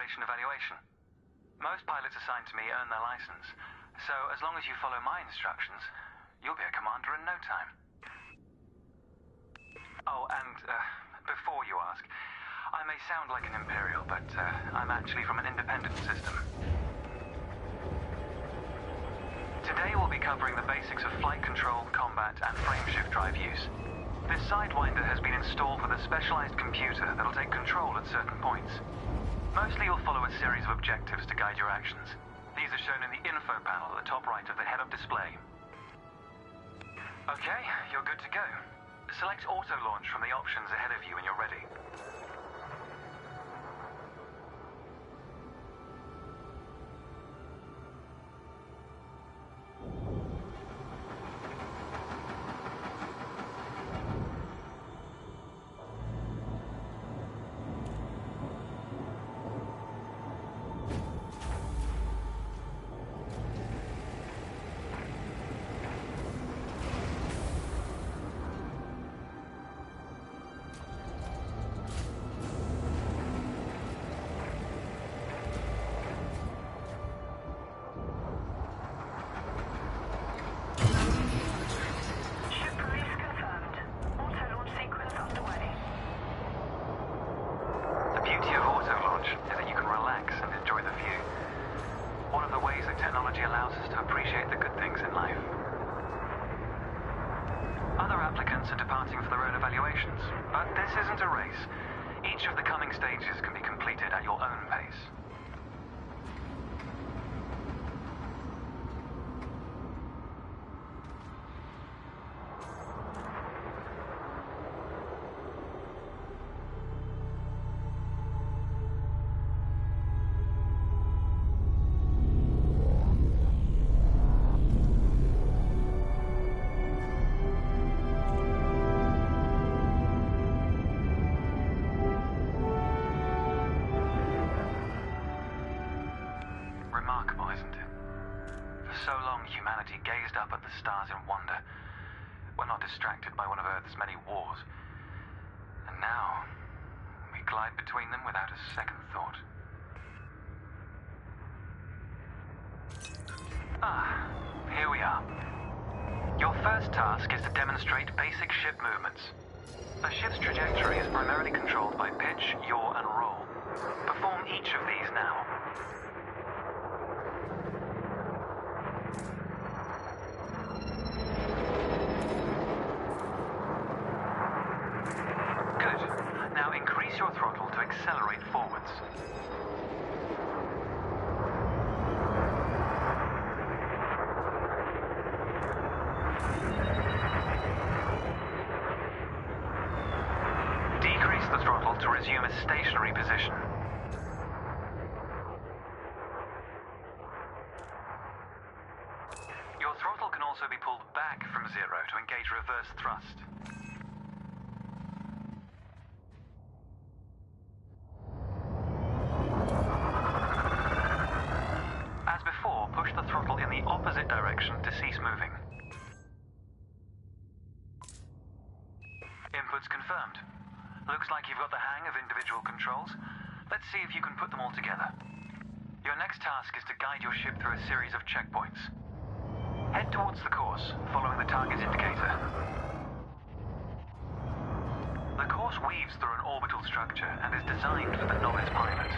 observation evaluation. Most pilots assigned to me earn their license, so as long as you follow my instructions, you'll be a commander in no time. Oh, and before you ask, I may sound like an Imperial, but I'm actually from an independent system. Today we'll be covering the basics of flight control, combat, and frameshift drive use. This Sidewinder has been installed with a specialized computer that'll take control at certain points. Mostly you'll follow a series of objectives to guide your actions. These are shown in the info panel at the top right of the head-up display. Okay, you're good to go. Select auto launch from the options ahead of you when you're ready. Are departing for their own evaluations, but this isn't a race. Each of the coming stages can be completed at your own pace. So long, humanity gazed up at the stars in wonder. We're not distracted by one of Earth's many wars. And now, we glide between them without a second thought. Ah, here we are. Your first task is to demonstrate basic ship movements. A ship's trajectory is primarily controlled by pitch, yaw, and roll. Perform each of these now. Now increase your throttle to accelerate forwards. Decrease the throttle to resume a stationary position. Your throttle can also be pulled back from zero to engage reverse thrust. Push the throttle in the opposite direction to cease moving. Inputs confirmed. Looks like you've got the hang of individual controls. Let's see if you can put them all together. Your next task is to guide your ship through a series of checkpoints. Head towards the course, following the target indicator. The course weaves through an orbital structure and is designed for the novice pilot.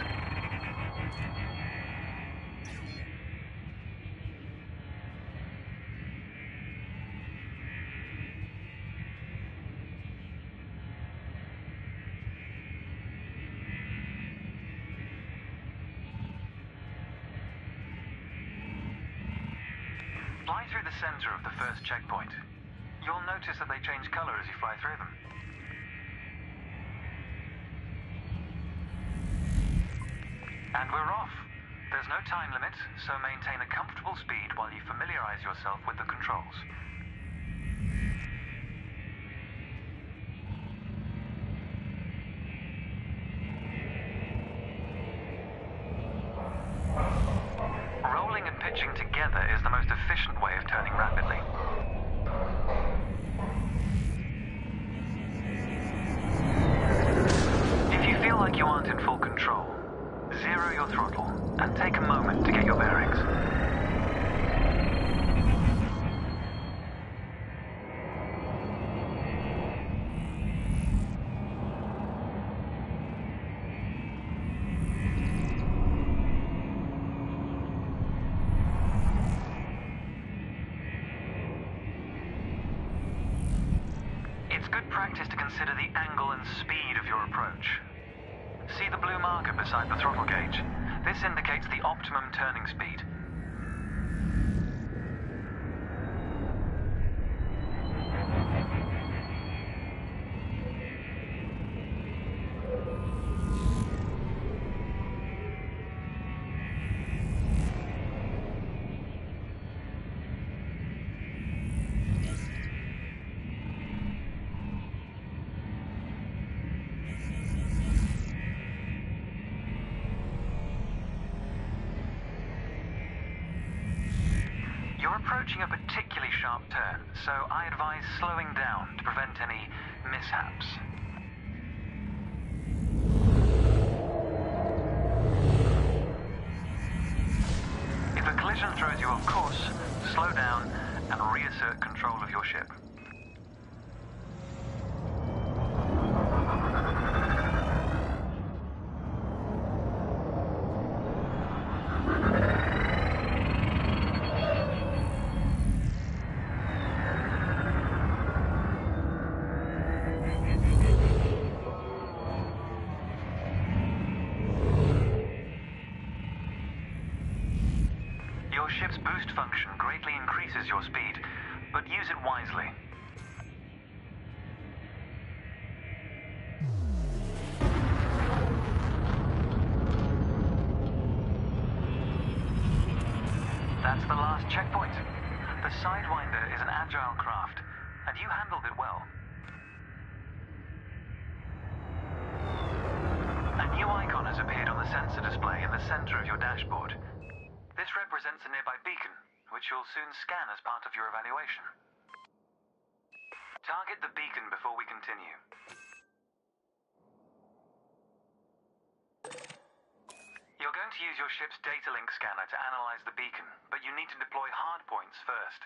Fly through the center of the first checkpoint. You'll notice that they change color as you fly through them. And we're off. There's no time limit, so maintain a comfortable speed while you familiarize yourself with the controls. Rolling and pitching together is the most efficient way of turning rapidly. If you feel like you aren't in full control, zero zero your throttle and take a moment to get your bearings. It's good practice to consider the angle and speed of your approach. See the blue marker beside the throttle gauge? This indicates the optimum turning speed. You're approaching a particularly sharp turn, so I advise slowing down to prevent any mishaps. If a collision throws you off course, slow down and reassert control of your ship. Your ship's boost function greatly increases your speed, but use it wisely. That's the last checkpoint. The Sidewinder is an agile craft, and you handled it well. A new icon has appeared on the sensor display in the center of your dashboard. This represents a nearby beacon, which you'll soon scan as part of your evaluation. Target the beacon before we continue. You're going to use your ship's data link scanner to analyze the beacon, but you need to deploy hardpoints first.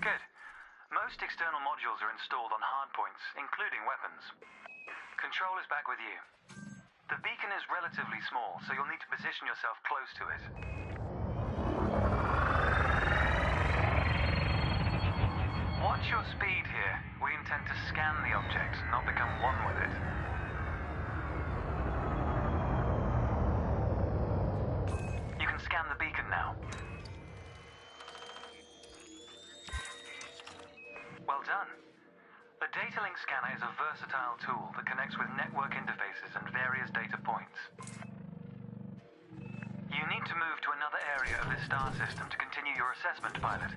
Good. Most external modules are installed on hardpoints, including weapons. Control is back with you. The beacon is relatively small, so you'll need to position yourself close to it. Watch your speed here. We intend to scan the object, not become one with it. You can scan the beacon now. Well done. The Data Link Scanner is a versatile tool that connects with network interfaces and various data points. You need to move to another area of this star system to continue your assessment, pilot.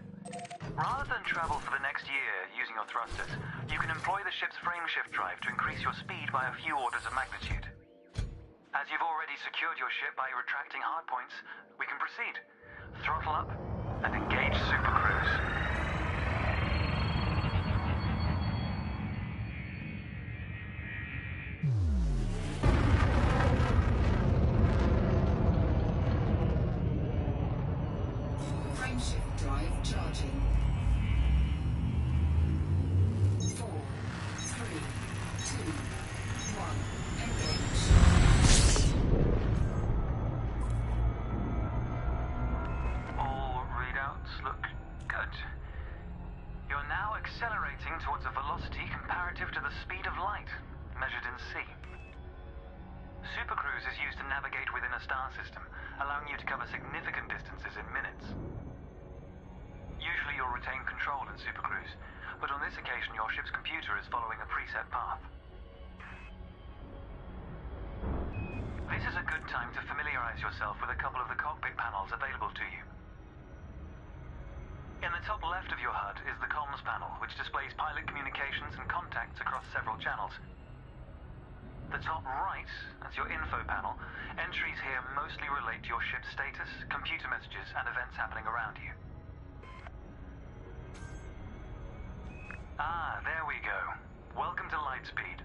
Rather than travel for the next year using your thrusters, you can employ the ship's frameshift drive to increase your speed by a few orders of magnitude. As you've already secured your ship by retracting hardpoints, we can proceed. Throttle up and engage Super Cruise. Frameshift drive charging. 4, 3, 2, 1, engage. All readouts look good. You're now accelerating towards a velocity comparative to the speed of light, measured in C. Supercruise is used to navigate within a star system, allowing you to cover significant distances in minutes. Usually you'll retain control in Supercruise, but on this occasion your ship's computer is following a preset path. This is a good time to familiarize yourself with a couple of the cockpit panels available to you. In the top left of your HUD is the comms panel, which displays pilot communications and contacts across several channels. The top right is your info panel. Entries here mostly relate to your ship's status, computer messages, and events happening around you. Ah, there we go. Welcome to Lightspeed.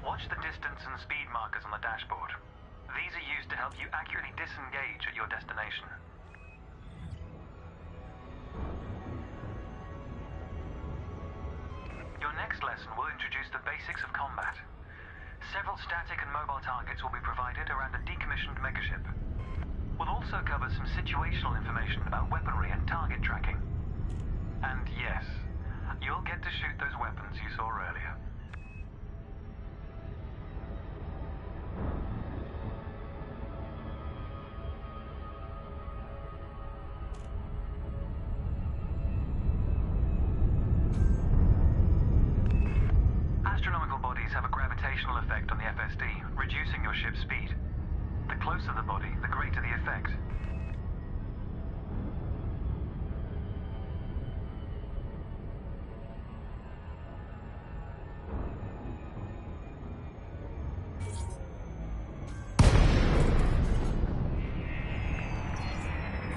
Watch the distance and speed markers on the dashboard. These are used to help you accurately disengage at your destination. Your next lesson will introduce the basics of combat. Several static and mobile targets will be provided around a decommissioned megaship. We'll also cover some situational information about weaponry and target tracking. And yes, you'll get to shoot those weapons you saw earlier. Astronomical bodies have a gravitational effect on the FSD, reducing your ship's speed. The closer the body, the greater the effect.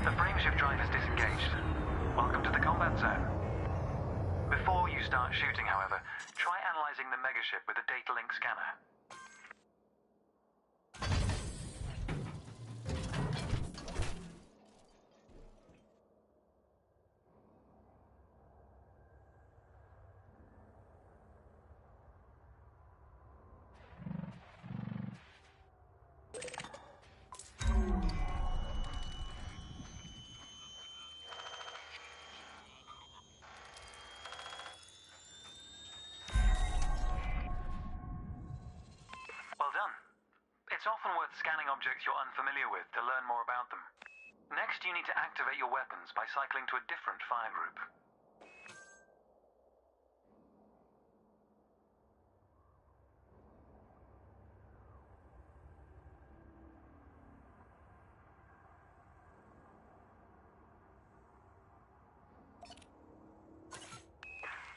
The frameshift drive is disengaged. Welcome to the combat zone. Before you start shooting, however, try analyzing the megaship with a data link scanner. Well done. It's often worth scanning objects you're unfamiliar with to learn more about them. Next, you need to activate your weapons by cycling to a different fire group.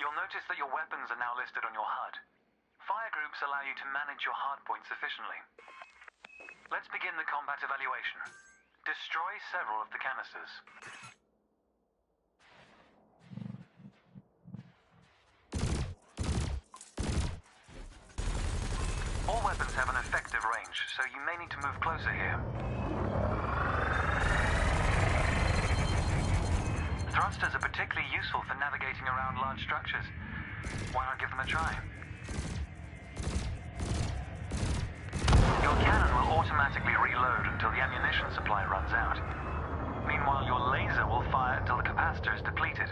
You'll notice that your weapons are now listed on your HUD. Fire groups allow you to manage your hardpoints efficiently. Let's begin the combat evaluation. Destroy several of the canisters. All weapons have an effective range, so you may need to move closer here. Thrusters are particularly useful for navigating around large structures. Why not give them a try? Your cannon will automatically reload until the ammunition supply runs out. Meanwhile, your laser will fire until the capacitor is depleted,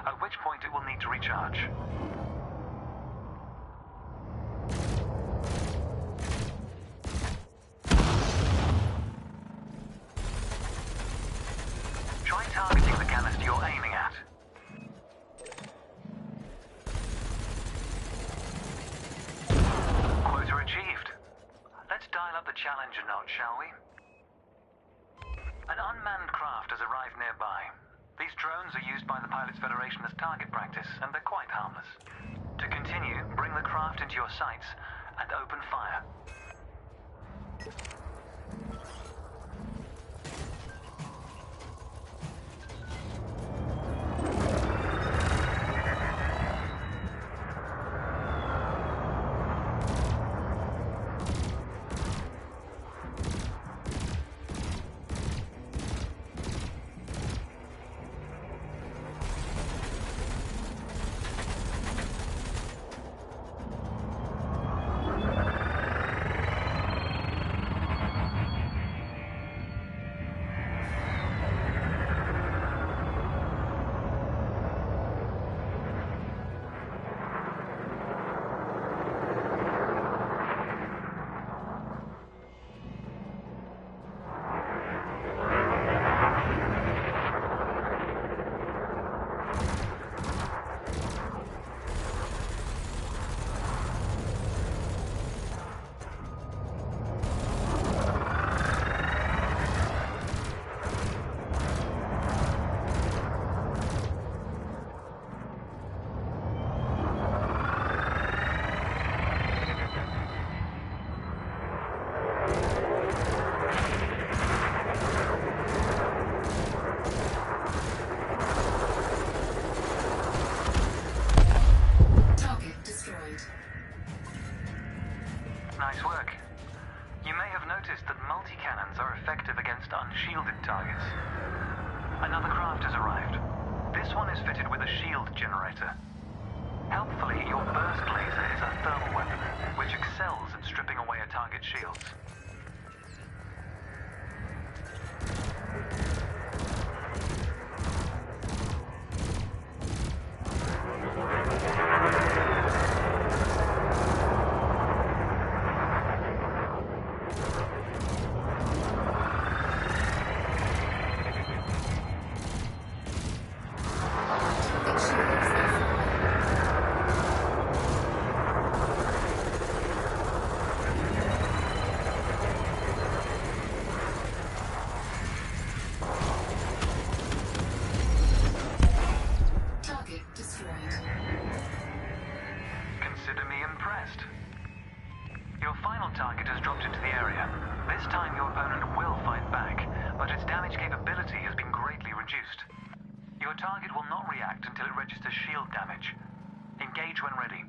at which point it will need to recharge. Try targeting the canister you're aiming at. Quota achieved. Let's dial up the challenge a notch, shall we? An unmanned craft has arrived nearby. These drones are used by the Pilots Federation as target practice, and they're quite harmless. To continue, bring the craft into your sights and open fire. fighter. Helpfully, your burst laser is a thermal weapon, which excels at stripping away a target's shields. Consider me impressed. Your final target has dropped into the area. This time your opponent will fight back, but its damage capability has been greatly reduced. Your target will not react until it registers shield damage. Engage when ready.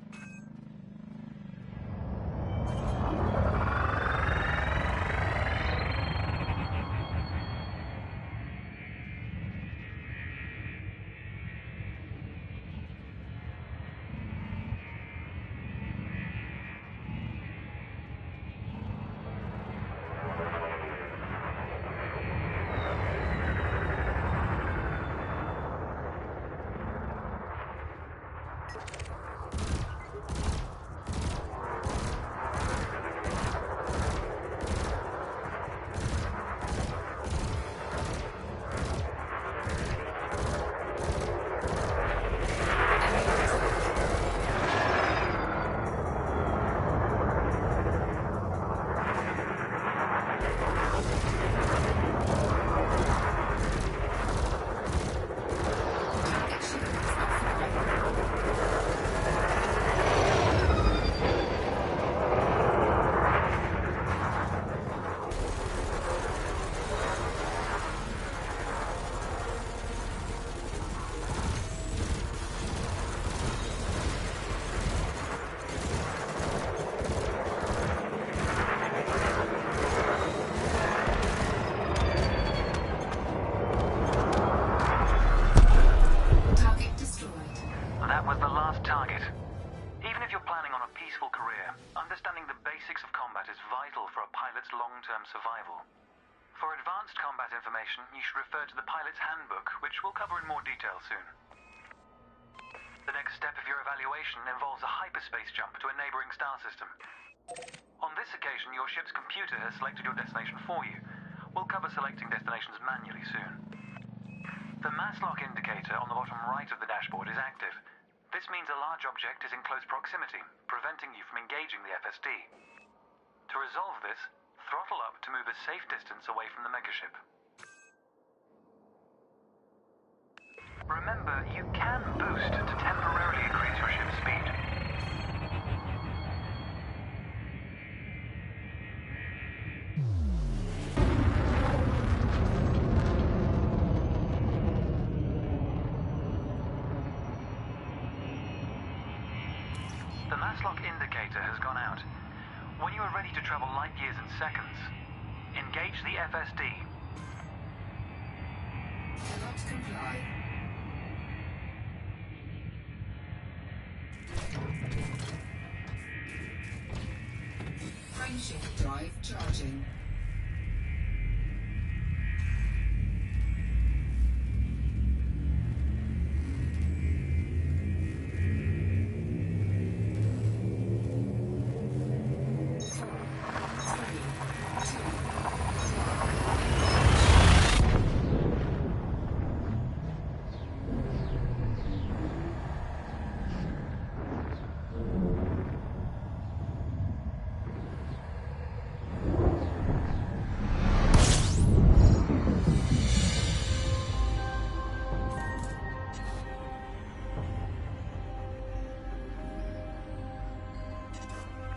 That was the last target. Even if you're planning on a peaceful career, understanding the basics of combat is vital for a pilot's long-term survival. For advanced combat information, you should refer to the pilot's handbook, which we'll cover in more detail soon. The next step of your evaluation involves a hyperspace jump to a neighboring star system. On this occasion, your ship's computer has selected your destination for you. We'll cover selecting destinations manually soon. The mass lock indicator on the bottom right of the dashboard is active. This means a large object is in close proximity, preventing you from engaging the FSD. To resolve this, throttle up to move a safe distance away from the megaship. Remember, you can boost to temporarily increase your ship's speed. The mass lock indicator has gone out. When you are ready to travel light years in seconds, engage the FSD. Cannot comply. Frameshift drive charging.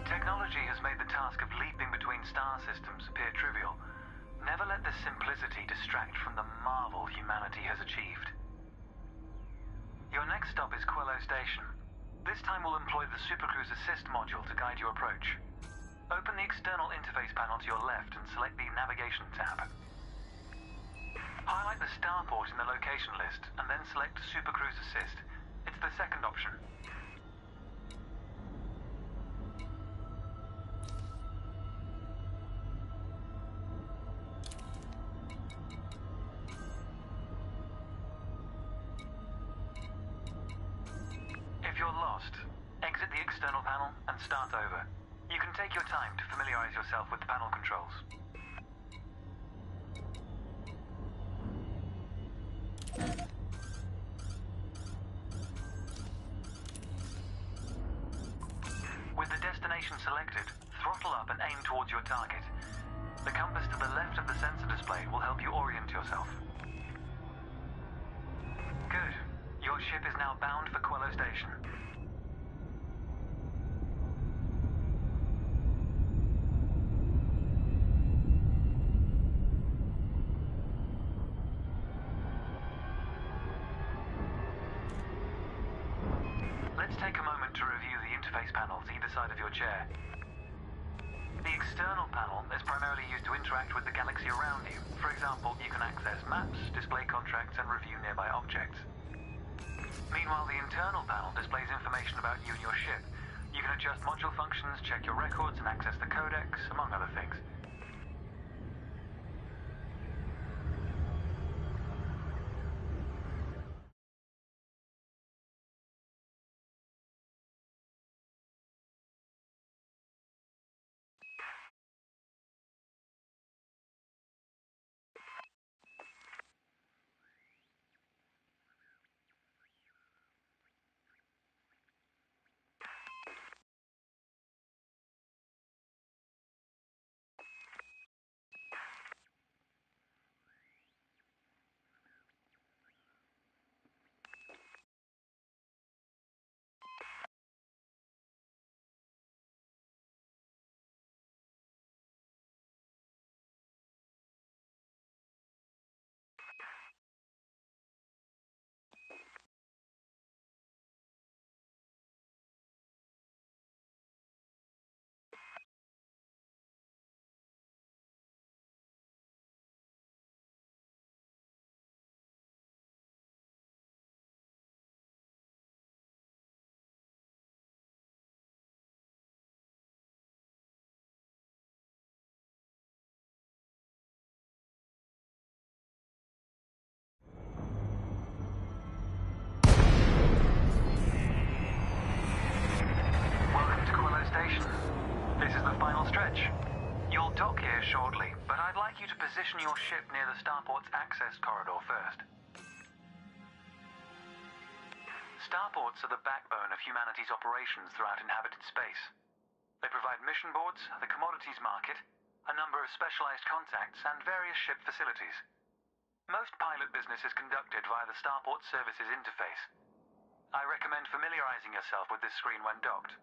Technology has made the task of leaping between star systems appear trivial. Never let this simplicity distract from the marvel humanity has achieved. Your next stop is Quello Station. This time we'll employ the Supercruise Assist module to guide your approach. Open the external interface panel to your left and select the Navigation tab. Highlight the starport in the location list and then select Supercruise Assist. It's the second option. If you're lost, exit the external panel and start over. You can take your time to familiarize yourself with the panel controls. With the destination selected, throttle up and aim towards your target. The compass to the left of the sensor display will help you orient yourself. Good. Your ship is now bound for Quello Station. Let's take a moment to review the interface panels either side of your chair. The external panel is primarily used to interact with the galaxy around you. For example, you can access maps, display contracts, and review nearby objects. Meanwhile, the internal panel displays information about you and your ship. You can adjust module functions, check your records, and access the codex, among other things. This is the final stretch. You'll dock here shortly, but I'd like you to position your ship near the starport's access corridor first. Starports are the backbone of humanity's operations throughout inhabited space. They provide mission boards, the commodities market, a number of specialized contacts, and various ship facilities. Most pilot business is conducted via the Starport Services interface. I recommend familiarizing yourself with this screen when docked.